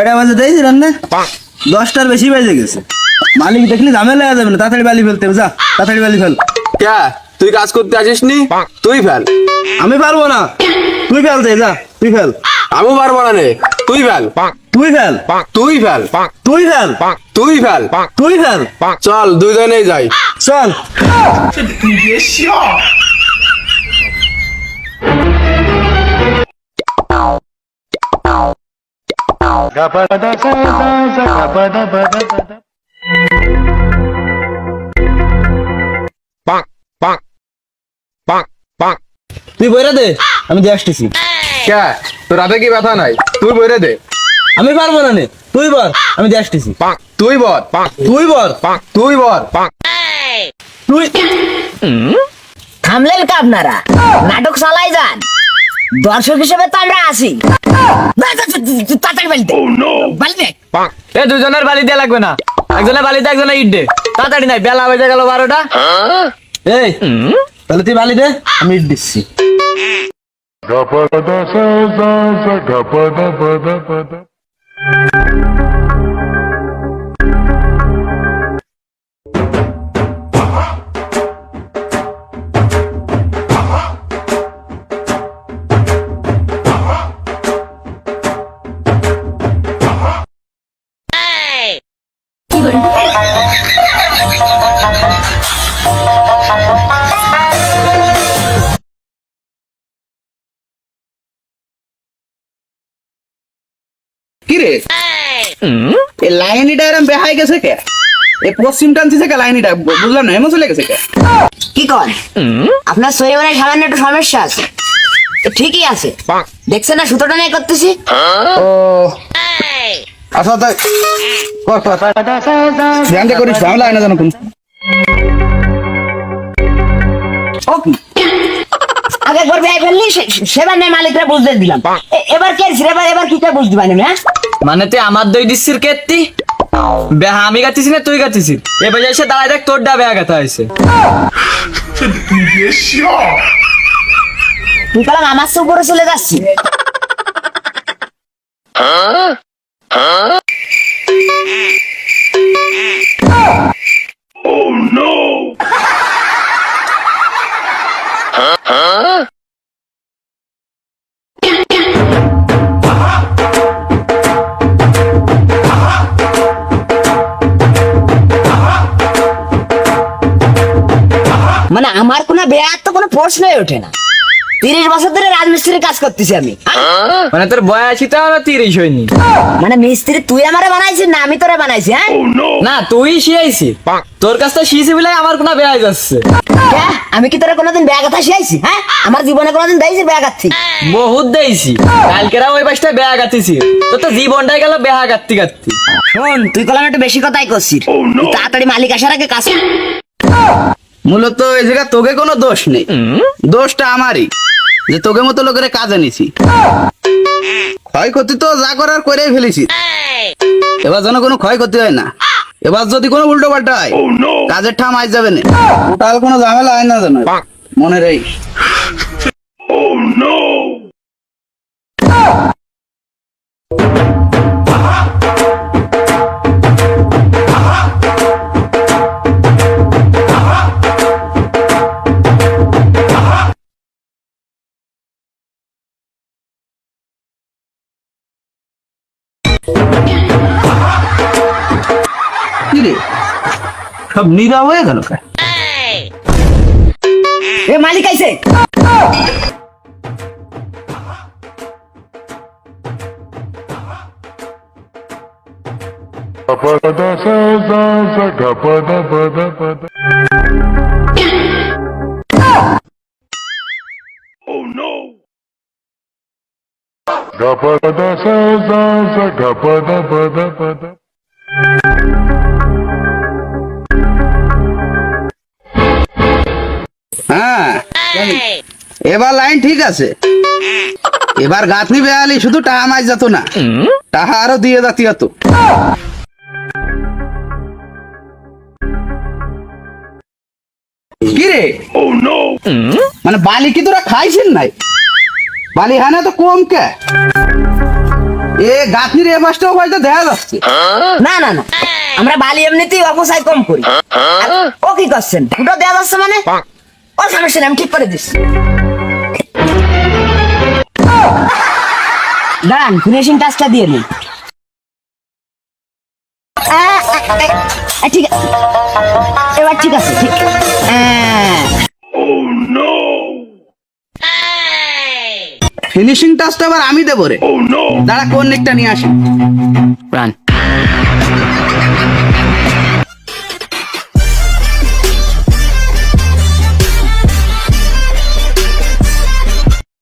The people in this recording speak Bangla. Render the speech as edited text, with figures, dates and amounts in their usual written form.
কয়টা বাজে দিয়েছিলেন না? 10টার বেশি বেজে গেছে। মালিক দেখলি ঝামেলা হয়ে যাবে না, তাড়াতাড়ি বালি ফেলতে হবে, যা তাড়াতাড়ি বালি ফেল। ক্যা তুই কাজ করতে আসিস নি? তুই ফেল। আমি পারবো না, তুই ফেল দে, যা তুই ফেল। আমি পারবো না রে, তুই ফেল। তুই ফেল, তুই ফেল। তুই ফেল, তুই ফেল। তুই ফেল। চল দুইজনেই যাই। চল। তুই বইরা দে, আমি দিয়ে আসতেছি। ক্যা তোর রাতে কি ব্যথা নাই? তুই বইরে দে। আমি পারবো না নে, তুই বল, আমি দিয়ে আসতেছি। তুই বল। তুই বল, তুই বল। তুই। থামলেন কা আপনারা? নাটক চালাই যান, দর্শক হিসেবে তো আমরা আছি। তাড়াতাড়ি বালিতে বালিতে। এ দুজনের বালি দেয়া লাগবে না, একজনের বালিতে একজনের ইট দে। তাড়াতাড়ি নাই, বেলা বেজে গেল 12টা। এই তাহলে তুই বালি দে, আমি ইট দিচ্ছি। কি রে এই লাইনিটা এরম বেহাই গেছে কে? এই পশ্চিম টানছে কে লাইনিটা? বুঝলাম না, এমন চলে গেছে কে? কি কন আপনার শরীরে সামান্য একটু সমস্যা আছে, ঠিকই আছে। দেখছেন না সুতোটা নিয়ে করতেছি। ও আচ্ছা তাই কর কর, ধ্যান দিয়ে করিস, ঝামেলা হয় না জানো কোন। ও কি আগে একবার বেয়ে ফেললি, সেবার নয় মালিকরা বুঝতে দিলাম। এবার কে এবার কি করে বুঝতে পারি না? মানে তুই আমার দই দিচ্ছিস কেত্তি? বেহা আমি গাচ্ছিস না তুই গাচ্ছিস? এবার এসে দাঁড়ায় দেখ তোর ডা বেহা গাথা হয়েছে। তুই কালাম আমার সে উপরে চলে যাচ্ছি। মানে আমার কোনো বেয়ার তো কোনো প্রশ্নই ওঠে না। 30 বছর ধরে রাজমিস্ত্রির কাজ করতেছি আমি। মানে তোর বয়সই তো আমার 30 হয়নি। মানে মিস্ত্রি তুই আমারে বানাইছিস না আমি তোরে বানাইছি? হ্যাঁ না তুই শিয়াইছি, তোর কাছ থেকে শিয়েছি বলে আমার কোনো বেয়া যাচ্ছে। কে? আমি কি তোরে কোনোদিন বেয়া কথা শিখাইছি? হ্যাঁ আমার জীবনে কোনোদিন দেইছি বেয়া গাচ্ছি? বহুত দেইছি, কালকেরা ওই বাসটা বেয়া গাতিছি, তোর তো জীবনটাই গেল বেহা গাত্তি গাত্তি। শোন তুই কলাম একটু বেশি কথাই করছিস, তুই তাড়াতাড়ি মালিক আসার আগে কাজ কর। মূলত এই জায়গা তোকে কোনো দোষ নেই, দোষটা আমারই যে তোকে মতো লোকের কাজে নিছি। ক্ষয়ক্ষতি তো যা করার করেই ফেলেছি, এবার যেন কোনো ক্ষয়ক্ষতি হয় না। এবার যদি কোনো উল্টো পাল্টা হয় কাজের ঠাম আজ যাবে না, ওটাল কোনো ঝামেলা হয় না যেন, মনে রেই। সব নীরব হয়ে গেল। এ মালিক আইছে। হ্যাঁ এবার লাইন ঠিক আছে, এবার গাঁথনি বেয়ালি শুধু টাহা মাছ যেত না, টাহা আরো দিয়ে যাতি হতো। কি রে মানে বালি কি তোরা খাইছেন নাই? বালি হ্যাঁ না তো কম কে? এ গাঁথনির এ পাশটাও হয়তো দেখা যাচ্ছে। না না না, আমরা বালি এমনিতেই অপচয় কম করি। আর ও কি করছেন, ফুটো দেওয়া যাচ্ছে মানে? ও সমস্যা নেই, আমি ঠিক করে দিচ্ছি। দাঁড়ান, ফিনিশিং টাচটা দিয়ে নিন। ঠিক আছে, এবার ঠিক আছে, ঠিক। ফিনিশিং টাচটা এবার আমি দেবো রে। দাঁড়া কোন নেকটা নিয়ে আসি। রান